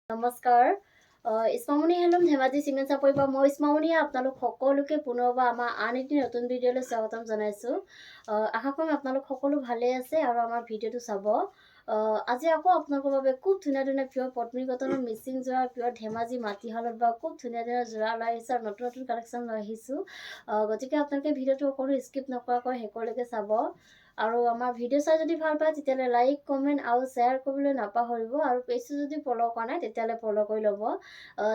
নমস্কাৰ ইছমামণি helm Dhemaji cement চাপৰি পৰা মই ইছমামণিয়ে আপোনালোক সকলোকে পুনৰবাৰ আমাৰ আন এটি নতুন ভিডিঅ'লৈ স্বাগতম জনাইছোঁ। আশা কৰিম আপোনালোক সকলো ভালেই আছে আৰু আমাৰ ভিডিঅ'টো চাব। আজি আকৌ আপোনালোকৰ বাবে খুব ধুনীয়া ধুনীয়া পিয়ৰ পত্নী কটনৰ মিচিং যোৰা পিয়ৰ ধেমাজি মাটিশালত বা খুব ধুনীয়া ধুনীয়া যোৰা লৈ আহিছোঁ আৰু নতুন নতুন কালেকশ্যন লৈ আহিছোঁ। গতিকে আপোনালোকে ভিডিঅ'টো সকলো স্কিপ নকৰাকৈ শেষলৈকে চাব। আৰু আমাৰ ভিডিঅ' চাই যদি ভাল পায় তেতিয়াহ'লে লাইক কমেণ্ট আৰু শ্বেয়াৰ কৰিবলৈ নাপাহৰিব আৰু পেজটো যদি ফ'ল' কৰা নাই তেতিয়াহ'লে ফ'ল' কৰি ল'ব,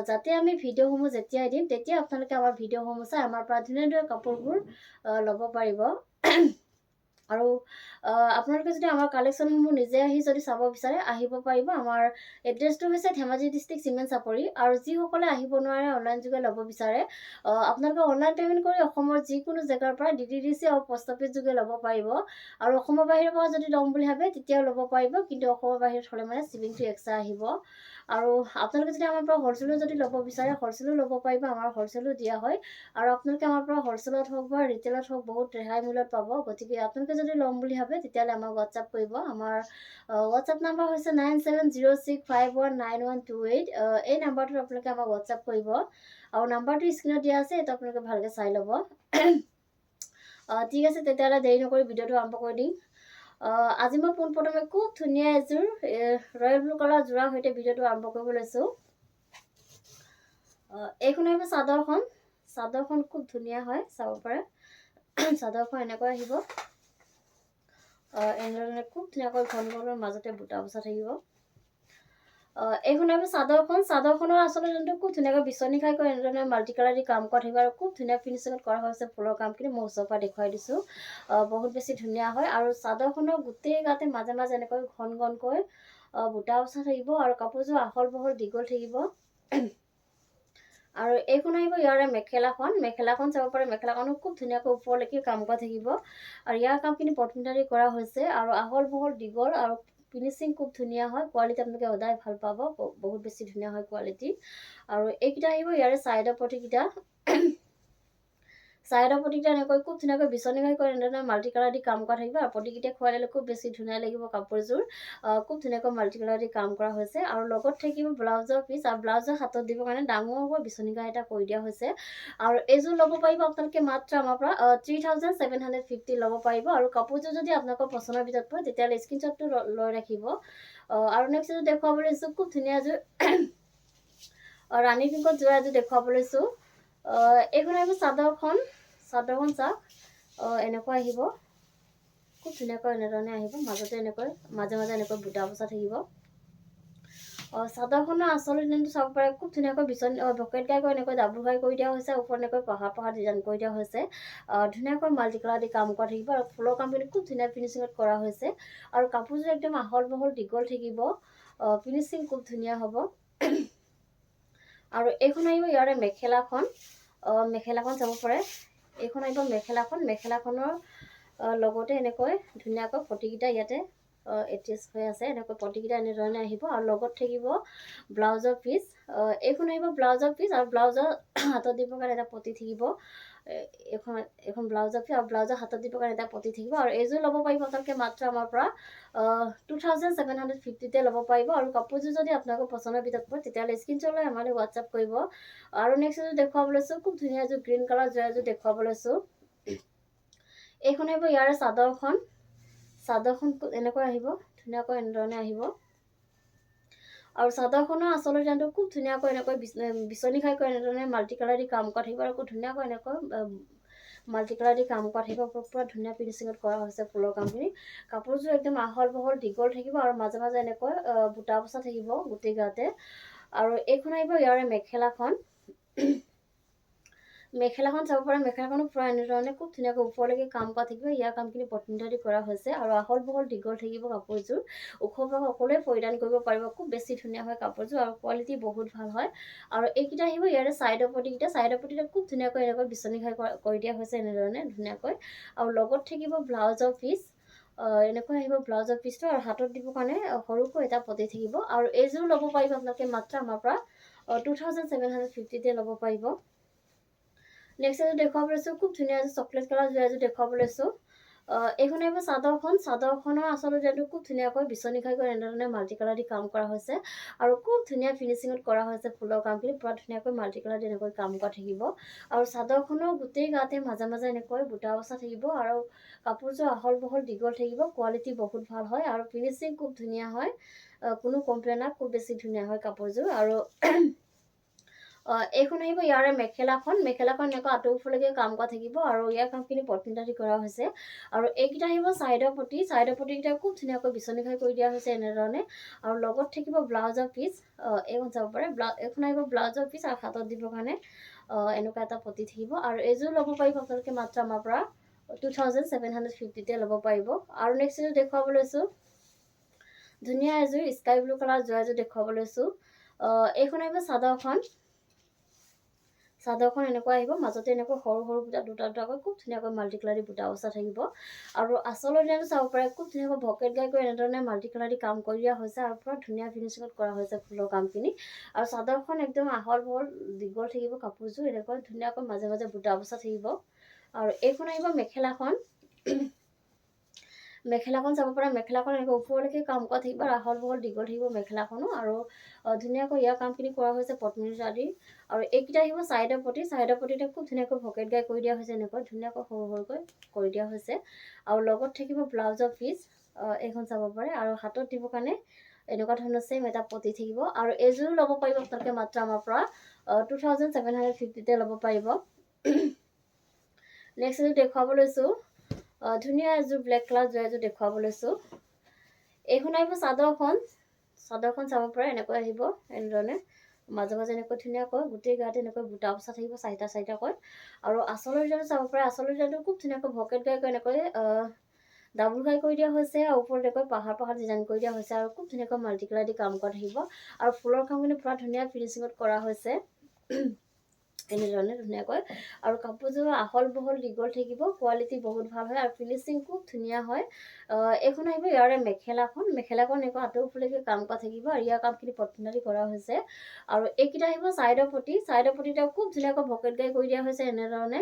যাতে আমি ভিডিঅ'সমূহ যেতিয়াই দিম তেতিয়া আপোনালোকে আমাৰ ভিডিঅ'সমূহ চাই আমাৰ পৰা ধুনীয়া ধুনীয়া কাপোৰবোৰ ল'ব পাৰিব। আৰু আপোনালোকে যদি আমাৰ কালেকশ্যনসমূহ নিজে আহি যদি চাব বিচাৰে আহিব পাৰিব। আমাৰ এড্ৰেছটো হৈছে ধেমাজি ডিষ্ট্ৰিক্ট চিমেণ্ট চাপৰি। আৰু যিসকলে আহিব নোৱাৰে অনলাইন যোগে ল'ব বিচাৰে আপোনালোকে অনলাইন পে'মেণ্ট কৰি অসমৰ যিকোনো জেগাৰ পৰা DTDC আৰু পষ্ট অফিচ যোগে ল'ব পাৰিব। আৰু অসমৰ বাহিৰৰ পৰা যদি ল'ম বুলি ভাবে তেতিয়াও ল'ব পাৰিব, কিন্তু অসমৰ বাহিৰত হ'লে মানে শ্বিপিংটো এক্সট্ৰা আহিব। আৰু আপোনালোকে যদি আমাৰ পৰা হ'লচেলো যদি ল'ব বিচাৰে হ'লচেলো ল'ব পাৰিব, আমাৰ হ'লচেলো দিয়া হয়। আৰু আপোনালোকে আমাৰ পৰা হ'লচেলত হওক বা ৰিটেইলত হওক বহুত ৰেহাই মূল্যত পাব। গতিকে আপোনালোকে যদি ল'ম বুলি ভাবে তেতিয়াহ'লে আমাক হোৱাটছআপ কৰিব। আমাৰ হোৱাটছআপ নাম্বাৰ হৈছে 9706519128। এই নাম্বাৰটোত আপোনালোকে আমাক হোৱাটছআপ কৰিব আৰু নাম্বাৰটো স্ক্ৰীণত দিয়া আছে, এইটো আপোনালোকে ভালকৈ চাই ল'ব। ঠিক আছে, তেতিয়াহ'লে দেৰি নকৰি ভিডিঅ'টো আৰম্ভ কৰি দিম। আজি মই পোনপ্ৰথমে খুব ধুনীয়া এযোৰ ৰয়েল ব্লু কালাৰ যোৰাৰ সৈতে ভিডিঅ'টো আৰম্ভ কৰিব লৈছোঁ। এইখন আহিব চাদৰখন। চাদৰখন খুব ধুনীয়া হয়, চাব পাৰে। চাদৰখন এনেকৈ আহিব, এনেধৰণে খুব ধুনীয়াকৈ ঘন ঘনৰ মাজতে বুটা বচা থাকিব। এইখন আহিব চাদৰখন। চাদৰখনৰ আচলতে যোনটো খুব ধুনীয়াকৈ বিচনী খাইকৈ এনেধৰণে মাল্টি কালাৰ দি কাম কৰা থাকিব আৰু খুব ধুনীয়া ফিনিচিঙত কৰা হৈছে ফুলৰ কামখিনি। মই ওচৰৰ পৰা দেখুৱাই দিছোঁ, বহুত বেছি ধুনীয়া হয়। আৰু চাদৰখনৰ গোটেই গাতে মাজে মাজে এনেকৈ ঘন ঘনকৈ বুটা বচা থাকিব আৰু কাপোৰযোৰ আহল বহল দীঘল থাকিব। আৰু এইখন আহিব ইয়াৰে মেখেলাখন। মেখেলাখন চাব পাৰে, মেখেলাখনো খুব ধুনীয়াকৈ ওপৰলৈকে কাম কৰা থাকিব। আৰু ইয়াৰ কামখিনি পটমিটাৰী কৰা হৈছে আৰু আহল বহল দীঘল আৰু ফিনিচিং খুব ধুনীয়া হয়। কোৱালিটি আপোনালোকে সদায় ভাল পাব, বহুত বেছি ধুনীয়া হয় কোৱালিটি। আৰু এইকেইটা আহিব ইয়াৰে ছাইডৰ পটিকেইটা। ছাইডৰ পটিকেইটা এনেকৈ খুব ধুনীয়াকৈ বিচনী ঘাই কৰি এনেধৰণে মাল্টি কালাৰ দি কাম কৰা থাকিব। আৰু পটিকেইটা খুৱাই দিলে খুব বেছি ধুনীয়া লাগিব কাপোৰযোৰ। খুব ধুনীয়াকৈ মাল্টি কালাৰ দি কাম কৰা হৈছে। আৰু লগত থাকিব ব্লাউজৰ পিচ, আৰু ব্লাউজৰ হাতত দিবৰ কাৰণে ডাঙৰকৈ বিচনী ঘাই এটা কৰি দিয়া হৈছে। আৰু এইযোৰ ল'ব পাৰিব আপোনালোকে মাত্ৰ আমাৰ পৰা 3750 ল'ব পাৰিব। আৰু কাপোৰযোৰ যদি আপোনালোকৰ পচন্দৰ ভিতৰত পৰে তেতিয়াহ'লে স্ক্ৰীনশ্বটটো লৈ ৰাখিব। আৰু নেক্সট এযোৰ দেখুৱাব লৈছোঁ, খুব ধুনীয়া এযোৰ ৰাণী পিংকত যোৰা এযোৰ দেখুৱাব লৈছোঁ। এইখন আহিব চাদৰখন। চাদৰখন চাওক, এনেকৈ আহিব, খুব ধুনীয়াকৈ এনেধৰণে আহিব। মাজতে এনেকৈ মাজে মাজে এনেকৈ বুটা বচা থাকিব। চাদৰখনৰ আচল ডিজাইনটো চাব পাৰে, খুব ধুনীয়াকৈ বিচনী ভকেট ঘাই কৰি এনেকৈ ডাবুল ঘাই কৰি দিয়া হৈছে। ওপৰত এনেকৈ পাহাৰ পাহাৰ ডিজাইন কৰি দিয়া হৈছে। ধুনীয়াকৈ মাল্টি কালাৰ দি কাম কৰা থাকিব আৰু ফুলৰ কামখিনি খুব ধুনীয়া ফিনিচিঙত কৰা হৈছে। আৰু কাপোৰযোৰ একদম আহল বহল দীঘল থাকিব, ফিনিচিং খুব ধুনীয়া হ'ব। আৰু এইখন আহিব ইয়াৰে মেখেলাখন। মেখেলাখন চাব পাৰে, এইখন আহিব মেখেলাখন। মেখেলাখনৰ লগতে এনেকৈ ধুনীয়াকৈ পটিকেইটা ইয়াতে এডজাষ্ট হৈ আছে। এনেকৈ পটিকেইটা এনেধৰণে আহিব আৰু লগত থাকিব ব্লাউজৰ পিচ। এইখন আহিব ব্লাউজৰ পিচ আৰু ব্লাউজৰ হাতত দিবৰ কাৰণে এটা পটি থাকিব। এখন ব্লাউজৰ পিচ আৰু ব্লাউজৰ হাতত দিবৰ কাৰণে এটা পটি থাকিব। আৰু এইযোৰ ল'ব পাৰিব আপোনালোকে মাত্ৰ আমাৰ পৰা 2750 ল'ব পাৰিব। আৰু কাপোৰযোৰ যদি আপোনালোকৰ পচন্দৰ ভিতৰত পৰে তেতিয়াহ'লে স্ক্ৰীনশ্বট লৈ আমালৈ হোৱাটছআপ কৰিব। আৰু নেক্সট এযোৰ দেখুৱাব লৈছোঁ, খুব ধুনীয়া এযোৰ গ্ৰীণ কালাৰ যোৰা এযোৰ দেখুৱাব লৈছোঁ। এইখন আহিব ইয়াৰে চাদৰখন। চাদৰখন এনেকৈ আহিব, ধুনীয়াকৈ এনেধৰণে আহিব। আৰু চাদৰখনৰ আচলতে ডিজাইনটো খুব ধুনীয়াকৈ এনেকৈ বিচনী খাই কৰি এনেধৰণে মাল্টি কালাৰ দি কাম কৰা থাকিব। আৰু খুব ধুনীয়াকৈ এনেকৈ মাল্টি কালাৰ দি কাম কৰা থাকিব। পুৰা ধুনীয়া ফিনিচিঙত কৰা হৈছে ফুলৰ কামখিনি। কাপোৰযোৰ একদম আহল বহল দীঘল থাকিব আৰু মাজে মাজে এনেকৈ বুটা বচা থাকিব গোটেই গাতে। আৰু এইখন আহিব ইয়াৰে মেখেলাখন। মেখেলাখন চাব পাৰে, মেখেলাখনো পুৰা এনেধৰণে খুব ধুনীয়াকৈ ওপৰলৈকে কাম কৰা থাকিব। ইয়াৰ কামখিনি পটমিটাৰী কৰা হৈছে আৰু আহল বহল দীঘল থাকিব কাপোৰযোৰ। ওখ পাখ সকলোৱে পৰিধান কৰিব পাৰিব, খুব বেছি ধুনীয়া হয় কাপোৰযোৰ আৰু কোৱালিটি বহুত ভাল হয়। আৰু এইকেইটা আহিব ইয়াৰে ছাইডৰ পটিকেইটা। ছাইডৰ পটিকেইটা খুব ধুনীয়াকৈ এনেকৈ বিচনী ঘাই কৰি দিয়া হৈছে এনেধৰণে ধুনীয়াকৈ। আৰু লগত থাকিব ব্লাউজৰ পিচ। এনেকৈ আহিব ব্লাউজৰ পিচটো আৰু হাতত দিবৰ কাৰণে সৰুকৈ এটা পটি থাকিব। আৰু এইযোৰ ল'ব পাৰিব আপোনালোকে মাত্ৰ আমাৰ পৰা 2750 ল'ব পাৰিব। নেক্সট এযোৰ দেখুৱাব লৈছোঁ, খুব ধুনীয়া এযোৰ চকলেট কালাৰ যোৰা এযোৰ দেখুৱাব লৈছোঁ। এইখন আহিব চাদৰখন। চাদৰখনৰ আচলতে যেনটো খুব ধুনীয়াকৈ বিচনী খাইকৈ এনেধৰণে মাল্টি কালাৰ দি কাম কৰা হৈছে আৰু খুব ধুনীয়া ফিনিচিঙত কৰা হৈছে ফুলৰ কামখিনি পুৰা ধুনীয়াকৈ মাল্টি কালাৰ দি এনেকৈ কাম কৰা থাকিব আৰু চাদৰখনৰ গোটেই গাতে মাজে মাজে এনেকৈ বুটা বচা থাকিব আৰু কাপোৰযোৰ আহল বহল দীঘল থাকিব। কোৱালিটি বহুত ভাল হয় আৰু ফিনিচিং খুব ধুনীয়া হয়, কোনো কমপ্লেইন নাই, খুব বেছি ধুনীয়া হয় কাপোৰযোৰ। আৰু এইখন আহিব ইয়াৰে মেখেলাখন। মেখেলাখন এনেকৈ আঁতৰফালেকে কাম কৰা থাকিব আৰু ইয়াৰ কামখিনি পটমিটাৰি কৰা হৈছে আৰু এইকেইটা আহিব চাইডৰ পটি। চাইডৰ পটিকেইটা খুব ধুনীয়াকৈ বিচনী খাই কৰি দিয়া হৈছে এনেধৰণে আৰু লগত থাকিব ব্লাউজৰ পিচ। এইখন চাব পাৰে, এইখন আহিব ব্লাউজৰ পিচ আৰু হাতত দিবৰ কাৰণে এনেকুৱা এটা পটি থাকিব আৰু এইযোৰ ল'ব পাৰিব আপোনালোকে মাত্ৰ আমাৰ পৰা 2750 ল'ব পাৰিব। আৰু নেক্সট এযোৰ দেখুৱাব লৈছোঁ, ধুনীয়া এযোৰ স্কাই ব্লু কালাৰ যোৱা এযোৰ দেখুৱাব লৈছোঁ। এইখন আহিব চাদৰখন। চাদৰখন এনেকুৱা আহিব, মাজতে এনেকৈ সৰু সৰু বুটা দুটা দুটাকৈ খুব ধুনীয়াকৈ মাল্টি কালাৰ দি বুটা বচা থাকিব আৰু আচলৰ ডিজাইনটো চাব পাৰে, খুব ধুনীয়াকৈ ভকেট গাই কৰি এনেধৰণে মাল্টি কালাৰ দি কাম কৰি দিয়া হৈছে আৰু পুৰা ধুনীয়া ফিনিচিঙত কৰা হৈছে ফুলৰ কামখিনি। আৰু চাদৰখন একদম আহল বহল দীঘল থাকিব, কাপোৰযোৰ এনেকৈ ধুনীয়াকৈ মাজে মাজে বুটা বচা থাকিব। আৰু এইখন আহিব মেখেলাখন। মেখেলাখন চাব পাৰে, মেখেলাখন এনেকৈ ওপৰলৈকে কাম কৰা থাকিব আৰু আহল বহল দীঘল থাকিব মেখেলাখনো আৰু ধুনীয়াকৈ ইয়াৰ কামখিনি কৰা হৈছে পটমিটাৰি আদি। আৰু এইকেইটা আহিব চাইডৰ পটি। চাইডৰ পটিতে খুব ধুনীয়াকৈ ভকেট গাই কৰি দিয়া হৈছে, এনেকৈ ধুনীয়াকৈ সৰু সৰুকৈ কৰি দিয়া হৈছে আৰু লগত থাকিব ব্লাউজৰ পিচ। এইখন চাব পাৰে আৰু হাতত দিবৰ কাৰণে এনেকুৱা ধৰণৰ চেম এটা পটি থাকিব আৰু এইযোৰো ল'ব পাৰিব আপোনালোকে মাত্ৰ আমাৰ পৰা 2750 ল'ব পাৰিব। নেক্সট এযোৰ দেখুৱাব লৈছোঁ, ধুনীয়া এযোৰ ব্লেক কালাৰ যোৱা এযোৰ দেখুৱাব লৈছোঁ। এইখন আহিব চাদৰখন। চাদৰখন চাব পাৰে, এনেকৈ আহিব এনেধৰণে মাজে মাজে এনেকৈ ধুনীয়াকৈ গোটেই গাতে এনেকৈ বুটা বচা থাকিব চাৰিটা চাৰিটাকৈ। আৰু আচলৰ ডিজাইনটো চাব পাৰে, আচলৰ ডিজাইনটো খুব ধুনীয়াকৈ ভকেট গাই কৰি এনেকৈ ডাবুল গাই কৰি দিয়া হৈছে আৰু ওপৰত এনেকৈ পাহাৰ পাহাৰ ডিজাইন কৰি দিয়া হৈছে আৰু খুব ধুনীয়াকৈ মাল্টি কালাৰ দি কাম কৰা থাকিব আৰু ফুলৰ কামখিনি পুৰা ধুনীয়া ফিনিচিঙত কৰা হৈছে এনেধৰণে ধুনীয়াকৈ। আৰু কাপোৰযোৰ আহল বহল দীঘল থাকিব, কোৱালিটি বহুত ভাল হয় আৰু ফিনিচিং খুব ধুনীয়া হয়। এইখন আহিব ইয়াৰে মেখেলাখন। মেখেলাখন এনেকুৱা আঁতৰফালেকে কাম কৰা থাকিব আৰু ইয়াৰ কামখিনি পটমিটাৰি কৰা হৈছে আৰু এইকেইটা আহিব চাইডৰ পটি। চাইডৰ পটিটা খুব ধুনীয়াকৈ ভকেট গাই কৰি দিয়া হৈছে এনেধৰণে।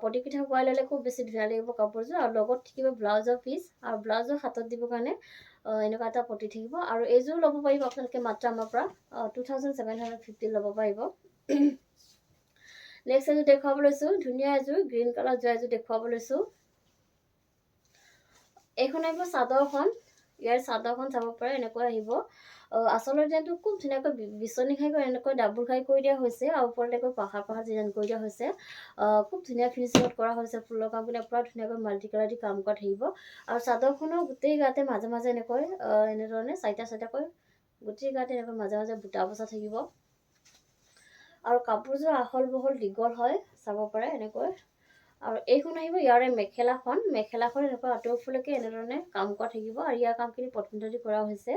পটিকেইটা শুকুৱাই ল'লে খুব বেছি ধুনীয়া লাগিব কাপোৰযোৰ আৰু লগত থাকিব ব্লাউজৰ পিচ আৰু ব্লাউজৰ হাতত দিবৰ কাৰণে এনেকুৱা এটা পটি থাকিব আৰু এইযোৰ ল'ব পাৰিব আপোনালোকে মাত্ৰ আমাৰ পৰা 2750 ল'ব পাৰিব। নেক্সট এযোৰ দেখুৱাব লৈছোঁ, ধুনীয়া এযোৰ গ্ৰীণ কালাৰ যোৱা এযোৰ দেখুৱাব লৈছোঁ। এইখন আহিব চাদৰখন। ইয়াৰ চাদৰখন চাব পাৰে, এনেকৈ আহিব। আচলৰ ডিজাইনটো খুব ধুনীয়াকৈ বিচনী খাই কৰি এনেকৈ ডাবুল খাই কৰি দিয়া হৈছে আৰু ওপৰত এনেকৈ পাহাৰ পাহাৰ ডিজাইন কৰি দিয়া হৈছে। খুব ধুনীয়া ফিনিচিঙত কৰা হৈছে ফুলৰ কামবিলাক, পুৰা ধুনীয়াকৈ মাল্টি কালাৰ দি কাম কৰা থাকিব আৰু চাদৰখনৰ গোটেই গাতে মাজে মাজে এনেকৈ এনেধৰণে চাৰিটা চাৰিটাকৈ গোটেই গাতে এনেকৈ মাজে মাজে বুটা বচা থাকিব আৰু কাপোৰযোৰ আহল বহল দীঘল হয়, চাব পাৰে এনেকৈ। আৰু এইখন আহিব ইয়াৰে মেখেলাখন। মেখেলাখন এনেকুৱা আঁতৰফালেকে এনেধৰণে কাম কৰা থাকিব আৰু ইয়াৰ কামখিনি পটমিটাৰি কৰা হৈছে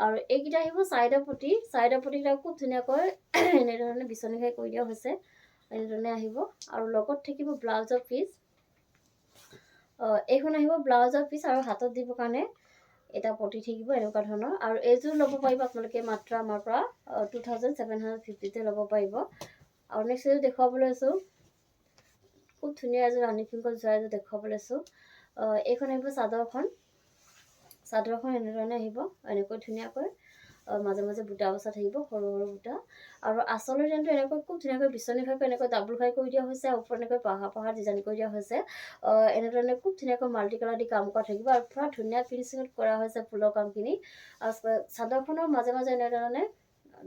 আৰু এইকেইটা আহিব চাইডৰ পটি। চাইডৰ পটিকেইটা খুব ধুনীয়াকৈ এনেধৰণে বিচনী খাই কৰি দিয়া হৈছে, এনেধৰণে আহিব আৰু লগত থাকিব ব্লাউজৰ পিচ। এইখন আহিব ব্লাউজৰ পিচ আৰু হাতত দিবৰ কাৰণে এটা পটি থাকিব এনেকুৱা ধৰণৰ আৰু এইযোৰ ল'ব পাৰিব আপোনালোকে মাত্ৰ আমাৰ পৰা 2750 ল'ব পাৰিব। আৰু নেক্সট এযোৰ দেখুৱাব লৈছোঁ, খুব ধুনীয়া এযোৰ ৰাণী পিংকত যোৱা এযোৰ দেখুৱাব লৈছোঁ। এইখন আহিব চাদৰখন। চাদৰখন এনেধৰণে আহিব, এনেকৈ ধুনীয়াকৈ মাজে মাজে বুটা বচা থাকিব সৰু সৰু বুটা আৰু আচলৰ ডিজাইনটো এনেকৈ খুব ধুনীয়াকৈ বিচনী খাই এনেকৈ ডাবুল খাই কৰি দিয়া হৈছে আৰু ওপৰত এনেকৈ পাহাৰ পাহাৰ ডিজাইন কৰি দিয়া হৈছে। এনেধৰণে খুব ধুনীয়াকৈ মাল্টি কালাৰ দি কাম কৰা থাকিব আৰু পুৰা ধুনীয়া ফিনিচিঙত কৰা হৈছে ফুলৰ কামখিনি। আৰু চাদৰখনৰ মাজে মাজে এনেধৰণে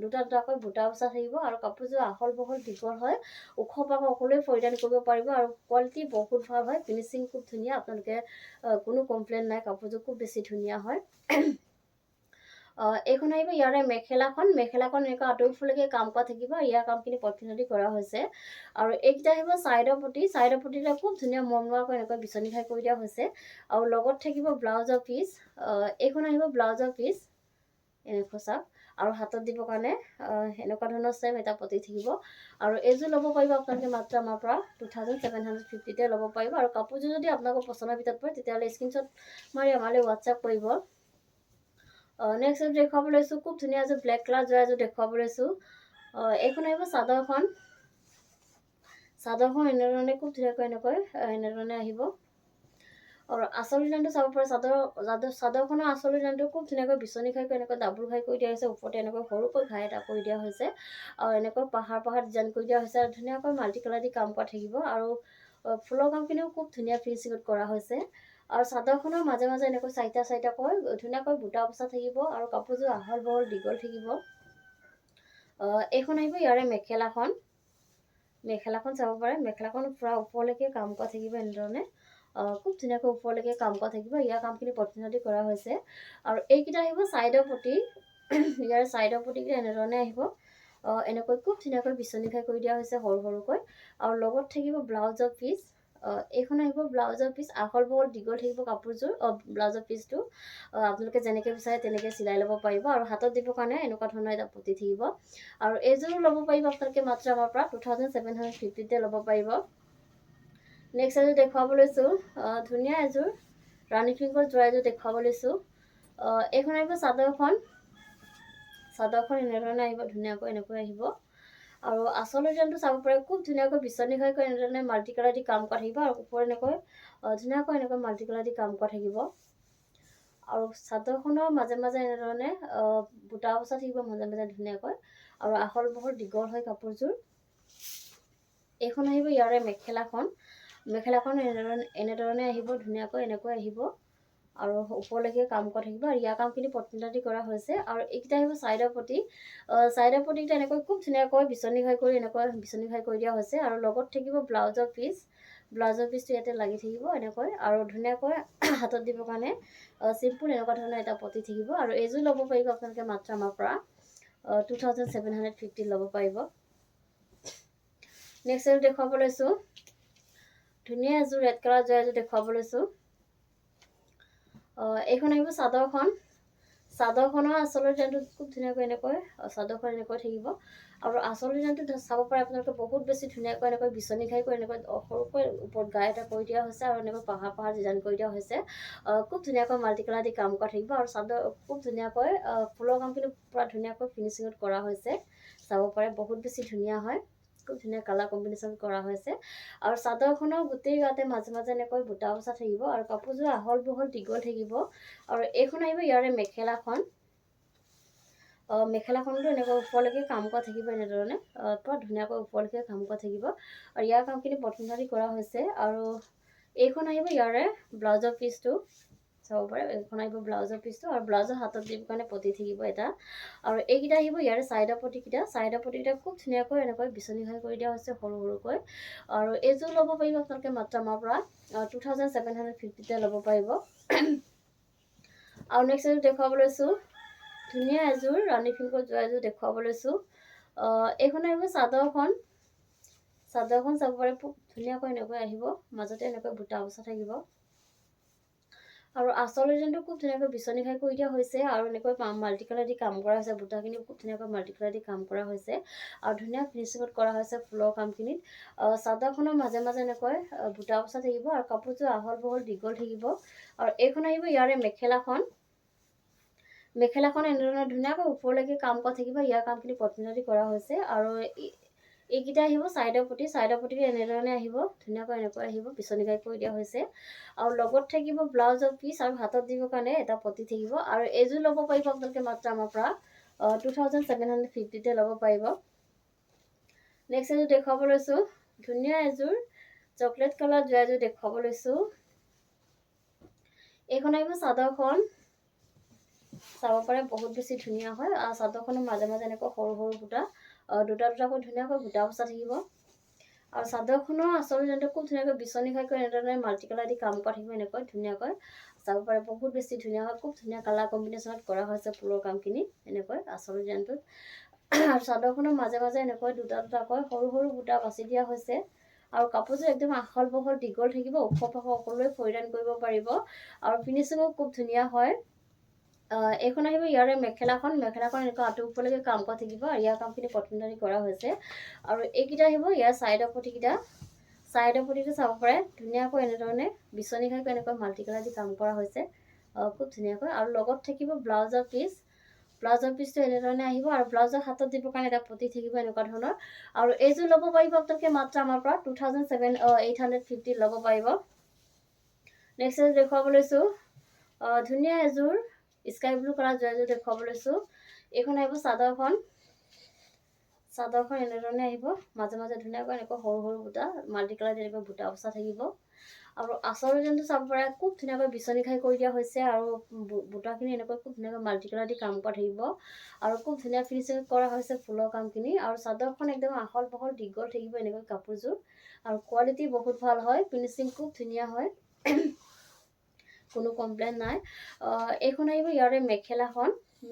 দুটা দুটাকৈ বুটা বচা থাকিব আৰু কাপোৰযোৰ আহল বহল দীঘল হয়, ওখ পাখ সকলোৱে পৰিধান কৰিব পাৰিব আৰু কোৱালিটি বহুত ভাল হয়, ফিনিচিং খুব ধুনীয়া, আপোনালোকে কোনো কমপ্লেইন নাই, কাপোৰযোৰ খুব বেছি ধুনীয়া হয়। এইখন আহিব ইয়াৰে মেখেলাখন। মেখেলাখন এনেকুৱা আঁতৰফালেকে কাম কৰা থাকিব, ইয়াৰ কামখিনি পটমিটাৰি কৰা হৈছে আৰু এইকেইটা আহিব চাইডৰ পটি। চাইডৰ পটিটা খুব ধুনীয়া মৰমৰাকৈ এনেকৈ বিচনী খাই কৰি দিয়া হৈছে আৰু লগত থাকিব ব্লাউজৰ পিচ। এইখন আহিব ব্লাউজৰ পিচ, এনেকৈ চাওক আৰু হাতত দিবৰ কাৰণে এনেকুৱা ধৰণৰ চেম এটা পটি থাকিব আৰু এইযোৰ ল'ব পাৰিব আপোনালোকে মাত্ৰ আমাৰ পৰা 2750 ল'ব পাৰিব। আৰু কাপোৰযোৰ যদি আপোনালোকৰ পচন্দৰ ভিতৰত পৰে তেতিয়াহ'লে স্ক্ৰীনশ্বট মাৰি আমালৈ হোৱাটছআপ কৰিব। নেক্সট এযোৰ দেখুৱাব লৈছোঁ, খুব ধুনীয়া এযোৰ ব্লেক কালাৰ যোৱা এযোৰ দেখুৱাব লৈছোঁ। এইখন আহিব চাদৰখন। চাদৰখন এনেধৰণে খুব ধুনীয়াকৈ এনেধৰণে আহিব আৰু আচল ডিজাইনটো চাব পাৰে চাদৰখনৰ আচল ডিজাইনটো খুব ধুনীয়াকৈ বিচনী খাইকৈ এনেকৈ ডাবুল ঘাই কৰি দিয়া হৈছে, ওপৰতে এনেকৈ সৰুকৈ ঘাই এটা কৰি দিয়া হৈছে আৰু এনেকৈ পাহাৰ ডিজাইন কৰি দিয়া হৈছে আৰু ধুনীয়াকৈ মাল্টি কালাৰ দি কাম কৰা থাকিব আৰু ফুলৰ কামখিনিও খুব ধুনীয়া ফিনিচিঙত কৰা হৈছে আৰু চাদৰখনৰ মাজে মাজে এনেকৈ চাৰিটাকৈ ধুনীয়াকৈ বুটা বচা থাকিব আৰু কাপোৰযোৰ আহল বহল দীঘল থাকিব। এইখন আহিব ইয়াৰে মেখেলাখন চাব পাৰে। মেখেলাখন পূৰা ওপৰলৈকে কাম কৰা থাকিব এনেধৰণে, খুব ধুনীয়াকৈ ওপৰলৈকে কাম কৰা থাকিব। ইয়াৰ কামখিনি পটনদি কৰা হৈছে আৰু এইকেইটা আহিব ছাইডৰ পটি। ইয়াৰ ছাইডৰ পটিকেইটা এনেধৰণে আহিব, এনেকৈ খুব ধুনীয়াকৈ বিচনী খাই কৰি দিয়া হৈছে সৰুকৈ আৰু লগত থাকিব ব্লাউজৰ পিচ। এইখন আহিব ব্লাউজৰ পিচ, আহল বহল দীঘল থাকিব কাপোৰযোৰ। ব্লাউজৰ পিচটো আপোনালোকে যেনেকৈ বিচাৰে তেনেকৈ চিলাই ল'ব পাৰিব আৰু হাতত দিবৰ কাৰণে এনেকুৱা ধৰণৰ এটা পটি থাকিব আৰু এইযোৰো ল'ব পাৰিব আপোনালোকে মাত্ৰ আমাৰ পৰা 2750তে ল'ব পাৰিব। নেক্সট এযোৰ দেখুৱাব লৈছোঁ, ধুনীয়া এযোৰ ৰাণী পিংকৰ যোৰা এযোৰ দেখুৱাব লৈছোঁ। এইখন আহিব চাদৰখন এনেধৰণে আহিব, ধুনীয়াকৈ এনেকৈ আহিব আৰু আচল ডিজাইনটো চাব পাৰে। খুব ধুনীয়াকৈ বিচনী খাইকৈ এনেধৰণে মাল্টি কালাৰ দি কাম কৰা থাকিব আৰু ওপৰত এনেকৈ ধুনীয়াকৈ এনেকৈ মাল্টি কালাৰ দি কাম কৰা থাকিব আৰু চাদৰখনৰ মাজে মাজে এনেধৰণে বুটা বচা থাকিব মাজে মাজে ধুনীয়াকৈ আৰু আহল বহল দীঘল হয় কাপোৰযোৰ। এইখন আহিব ইয়াৰে মেখেলাখন এনেধৰণে আহিব, ধুনীয়াকৈ এনেকৈ আহিব আৰু ওপৰলৈকে কাম কৰা থাকিব আৰু ইয়াৰ কামখিনি পটনদি কৰা হৈছে আৰু এইকেইটা আহিব ছাইডৰ পটিকেইটা এনেকৈ খুব ধুনীয়াকৈ বিচনী খাই কৰি দিয়া হৈছে আৰু লগত থাকিব ব্লাউজৰ পিচটো ইয়াতে লাগি থাকিব এনেকৈ আৰু ধুনীয়াকৈ হাতত দিবৰ কাৰণে চিম্পুল এনেকুৱা ধৰণৰ এটা পটি থাকিব আৰু এইযোৰ ল'ব পাৰিব আপোনালোকে মাত্ৰ আমাৰ পৰা 2750 ল'ব পাৰিব। নেক্সট এযোৰ দেখুৱাব লৈছোঁ, ধুনীয়া এযোৰ ৰেড কালাৰ যোৰা এযোৰ দেখুৱাব লৈছোঁ। এইখন আহিব চাদৰখনৰ আচল ডিজাইনটো খুব ধুনীয়াকৈ এনেকৈ চাদৰখন এনেকৈ থাকিব আৰু আচল ডিজাইনটো চাব পাৰে আপোনালোকে বহুত বেছি ধুনীয়াকৈ এনেকৈ বিচনী খাইকৈ এনেকৈ সৰুকৈ ওপৰত গাই এটা কৰি দিয়া হৈছে আৰু এনেকৈ পাহাৰ ডিজাইন কৰি দিয়া হৈছে। খুব ধুনীয়াকৈ মাল্টি কালাৰ দি কাম কৰা থাকিব আৰু চাদৰ খুব ধুনীয়াকৈ ফুলৰ কামখিনি পূৰা ধুনীয়াকৈ ফিনিচিঙত কৰা হৈছে, চাব পাৰে বহুত বেছি ধুনীয়া হয়। খুব ধুনীয়া কালাৰ কম্বিনেশ্যন কৰা হৈছে আৰু চাদৰখনৰ গোটেই গাতে মাজে মাজে এনেকৈ বুটা বচা থাকিব আৰু কাপোৰযোৰ আহল বহল দীঘল থাকিব আৰু এইখন আহিব ইয়াৰে মেখেলাখনতো এনেকৈ ওপৰলৈকে কাম কৰা থাকিব এনেধৰণে, পূৰা ধুনীয়াকৈ ওপৰলৈকে কাম কৰা থাকিব আৰু ইয়াৰ কামখিনি পটনদি কৰা হৈছে আৰু এইখন আহিব ইয়াৰে ব্লাউজৰ পিচটো চাব পাৰে। এইখন আহিব ব্লাউজৰ পিচটো আৰু ব্লাউজৰ হাতত দিবৰ কাৰণে পটি থাকিব এটা আৰু এইকেইটা আহিব ইয়াৰে ছাইডৰ পটিকেইটা খুব ধুনীয়াকৈ এনেকৈ বিচনী খাই কৰি দিয়া হৈছে সৰুকৈ আৰু এইযোৰ ল'ব পাৰিব আপোনালোকে মাত্ৰ আমাৰ পৰা 2750তে ল'ব পাৰিব। আৰু নেক্সট এযোৰ দেখুৱাব লৈছোঁ, ধুনীয়া এযোৰ ৰাণী পিংকৰ যোৰা এযোৰ দেখুৱাব লৈছোঁ। এইখন আহিব চাদৰখন চাব পাৰে, খুব ধুনীয়াকৈ এনেকৈ আহিব, মাজতে এনেকৈ বুটা বচা থাকিব আৰু আচল ডিজাইনটো খুব ধুনীয়াকৈ বিচনী খাই কৰি দিয়া হৈছে আৰু এনেকৈ মাল্টি কালাৰ দি কাম কৰা হৈছে। বুটাখিনি খুব ধুনীয়াকৈ মাল্টি কালাৰ দি কাম কৰা হৈছে আৰু ধুনীয়া ফিনিচিঙত কৰা হৈছে ফুলৰ কামখিনিত। চাদৰখনৰ মাজে মাজে এনেকৈ বুটা বচা থাকিব আৰু কাপোৰযোৰ আহল বহল দীঘল থাকিব আৰু এইখন আহিব ইয়াৰে মেখেলাখন এনেধৰণে ধুনীয়াকৈ ওপৰলৈকে কাম কৰা থাকিব। ইয়াৰ কামখিনি পটনদি কৰা হৈছে আৰু এইকেইটা আহিব ছাইডৰ পটিকে এনেধৰণে আহিব, ধুনীয়াকৈ এনেকৈ আহিব, বিচনী খাই কৰি দিয়া হৈছে আৰু লগত থাকিব ব্লাউজৰ পিচ আৰু হাতত দিবৰ কাৰণে এটা পটি থাকিব আৰু এইযোৰ ল'ব পাৰিব আপোনালোকে মাত্ৰ আমাৰ পৰা 2750তে ল'ব পাৰিব। নেক্সট এযোৰ দেখুৱাব লৈছোঁ, ধুনীয়া এযোৰ চকলেট কালাৰ যোৰা এযোৰ দেখুৱাব লৈছোঁ। এইখন আহিব চাদৰখন চাব পাৰে, বহুত বেছি ধুনীয়া হয় আৰু চাদৰখনৰ মাজে মাজে এনেকৈ সৰু বুটা দুটাকৈ ধুনীয়াকৈ বুটা বচা থাকিব আৰু চাদৰখনৰ আচল ডিজাইনটো খুব ধুনীয়াকৈ বিচনী খাইকৈ এনেধৰণে মাল্টি কালাৰ দি কাম কৰা থাকিব এনেকৈ ধুনীয়াকৈ চাব পাৰে, বহুত বেছি ধুনীয়া হয়। খুব ধুনীয়া কালাৰ কম্বিনেশ্যনত কৰা হৈছে ফুলৰ কামখিনি এনেকৈ আচল ডিজাইনটোত আৰু চাদৰখনৰ মাজে মাজে এনেকৈ দুটাকৈ সৰু বুটা বাছি দিয়া হৈছে আৰু কাপোৰযোৰ একদম আহল বহল দীঘল থাকিব, ওখ পাখ সকলোৱে পৰিধান কৰিব পাৰিব আৰু ফিনিচিঙো খুব ধুনীয়া হয়। এইখন আহিব ইয়াৰে মেখেলাখন এনেকৈ আঁঠু ওপৰলৈকে কাম কৰা থাকিব আৰু ইয়াৰ কামখিনি পটনদি কৰা হৈছে আৰু এইকেইটা আহিব ইয়াৰ ছাইডৰ পটিকেইটা চাব পাৰে, ধুনীয়াকৈ এনেধৰণে বিচনী খাইকৈ এনেকৈ মাল্টি কালাৰ দি কাম কৰা হৈছে খুব ধুনীয়াকৈ আৰু লগত থাকিব ব্লাউজৰ পিচটো এনেধৰণে আহিব আৰু ব্লাউজৰ হাতত দিবৰ কাৰণে এটা পটি থাকিব এনেকুৱা ধৰণৰ আৰু এইযোৰ ল'ব পাৰিব আপোনালোকে মাত্ৰ আমাৰ পৰা 2750 ল'ব পাৰিব। নেক্সট এযোৰ দেখুৱাব লৈছোঁ ধুনীয়া এযোৰ স্কাই ব্লু কালাৰ এযোৰ দেখুৱাব লৈছোঁ। এইখন আহিব চাদৰখন এনেধৰণে আহিব, মাজে মাজে ধুনীয়াকৈ এনেকৈ সৰু সৰু বুটা মাল্টি কালাৰ তেনেকৈ বুটা বচা থাকিব। আৰু আচলৰ যোনটো চাব পাৰে খুব ধুনীয়াকৈ বিচনী খাই কৰি দিয়া হৈছে আৰু বুটাখিনি এনেকৈ খুব ধুনীয়াকৈ মাল্টি কালাৰ দি কাম কৰা থাকিব আৰু খুব ধুনীয়া ফিনিচিং কৰা হৈছে ফুলৰ কামখিনি। আৰু চাদৰখন একদম আহল বহল দীঘল থাকিব এনেকৈ কাপোৰযোৰ আৰু কোৱালিটি বহুত ভাল হয়, ফিনিচিং খুব ধুনীয়া হয়, কোনো কমপ্লেইন নাই। এইখন আহিব ইয়াৰে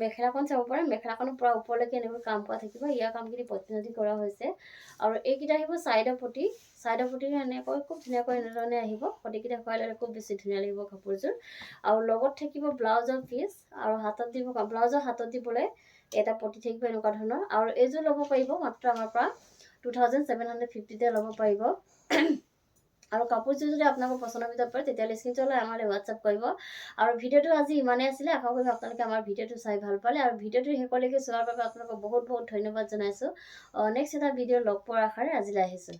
মেখেলাখন চাব পাৰে, মেখেলাখনৰ পৰা ওপৰলৈকে এনেকৈ কাম কৰা থাকিব, ইয়াৰ কামখিনি পতি কৰা হৈছে। আৰু এইকেইটা আহিব চাইডৰ পটি এনেকৈ খুব ধুনীয়াকৈ এনেধৰণে আহিব, পটিকেইটা খুৱাই ল'লে খুব বেছি ধুনীয়া লাগিব কাপোৰযোৰ। আৰু লগত থাকিব ব্লাউজৰ পিচ আৰু ব্লাউজৰ হাতত দিবলৈ এটা পটি থাকিব এনেকুৱা ধৰণৰ। আৰু এইযোৰ ল'ব পাৰিব মাত্ৰ আমাৰ পৰা 2750 ল'ব পাৰিব। আৰু কাপোৰযোৰ যদি আপোনালোকৰ পচন্দৰ ভিতৰত পৰে তেতিয়াহ'লে স্ক্ৰীনশ্বট লৈ আমালৈ হোৱাটছআপ কৰিব। আৰু ভিডিঅ'টো আজি ইমানেই আছিলে, আশা কৰিম আপোনালোকে আমাৰ ভিডিঅ'টো চাই ভাল পালে। আৰু ভিডিঅ'টো শেষলৈকে চোৱাৰ বাবে আপোনালোকক বহুত বহুত ধন্যবাদ জনাইছোঁ। নেক্সট এটা ভিডিঅ' লগ পোৱাৰ আশাৰে আজিলৈ আহিছোঁ।